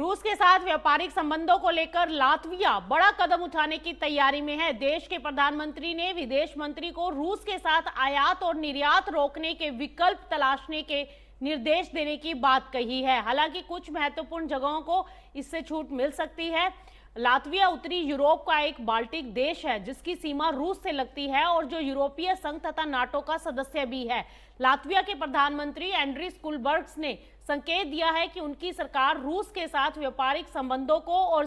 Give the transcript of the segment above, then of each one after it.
रूस के साथ व्यापारिक संबंधों को लेकर लातविया बड़ा कदम उठाने की तैयारी में है। देश के प्रधानमंत्री ने विदेश मंत्री को रूस के साथ आयात और निर्यात रोकने के विकल्प तलाशने के निर्देश देने की बात कही है। हालांकि कुछ महत्वपूर्ण जगहों को इससे छूट मिल सकती है। लातविया उत्तरी यूरोप का एक बाल्टिक देश है जिसकी सीमा रूस से लगती है और जो यूरोपीय संघ तथा नाटो का सदस्य भी है। लातविया के प्रधानमंत्री एंड्रिस कुलबर्ग्स ने संकेत दिया है कि उनकी सरकार रूस के साथ व्यापारिक संबंधों को और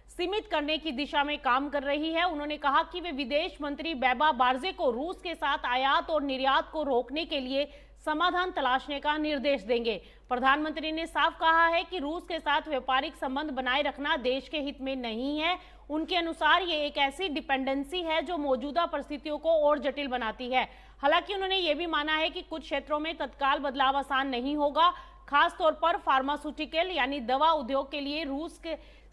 सीमित करने की दिशा में काम कर रही है। उन्होंने कहा कि वे विदेश मंत्री बेबा बार्जे को रूस के साथ आयात और निर्यात को रोकने के लिए समाधान तलाशने का निर्देश देंगे। प्रधानमंत्री ने साफ कहा है कि रूस के साथ व्यापारिक संबंध बनाए रखना देश के हित में नहीं है। उनके अनुसार ये एक ऐसी डिपेंडेंसी है जो मौजूदा परिस्थितियों को और जटिल बनाती है। हालांकि उन्होंने ये भी माना है कि कुछ क्षेत्रों में तत्काल बदलाव आसान नहीं होगा। खास तौर पर फार्मास्यूटिकल यानी दवा उद्योग के लिए रूस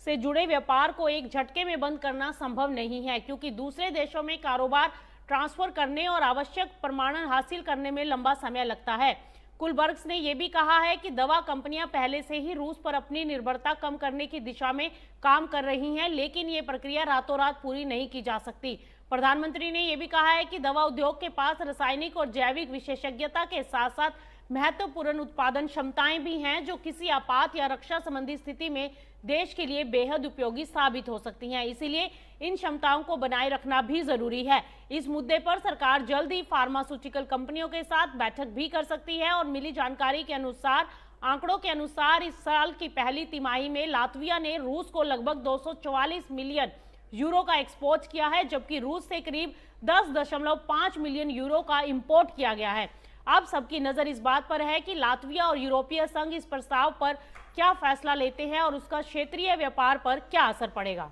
से जुड़े व्यापार को एक झटके में बंद करना संभव नहीं है, क्योंकि दूसरे देशों में कारोबार ट्रांसफर करने और आवश्यक प्रमाणन हासिल करने में लंबा समय लगता है। कुलबर्ग्स ने यह भी कहा है कि दवा कंपनियां पहले से ही रूस पर अपनी निर्भरता कम करने की दिशा में काम कर रही हैं, लेकिन ये प्रक्रिया रातों रात पूरी नहीं की जा सकती। प्रधानमंत्री ने यह भी कहा है कि दवा उद्योग के पास रासायनिक और जैविक विशेषज्ञता के साथ साथ महत्वपूर्ण उत्पादन क्षमताएं भी हैं जो किसी आपात या रक्षा संबंधी स्थिति में देश के लिए बेहद उपयोगी साबित हो सकती हैं। इसीलिए इन क्षमताओं को बनाए रखना भी जरूरी है। इस मुद्दे पर सरकार जल्द ही फार्मास्यूटिकल कंपनियों के साथ बैठक भी कर सकती है और मिली जानकारी के अनुसार आंकड़ों के अनुसार इस साल की पहली तिमाही में लातविया ने रूस को लगभग 244 मिलियन यूरो का एक्सपोर्ट किया है, जबकि रूस से करीब 10.5 मिलियन यूरो का इंपोर्ट किया गया है। अब सबकी नजर इस बात पर है कि लातविया और यूरोपीय संघ इस प्रस्ताव पर क्या फैसला लेते हैं और उसका क्षेत्रीय व्यापार पर क्या असर पड़ेगा।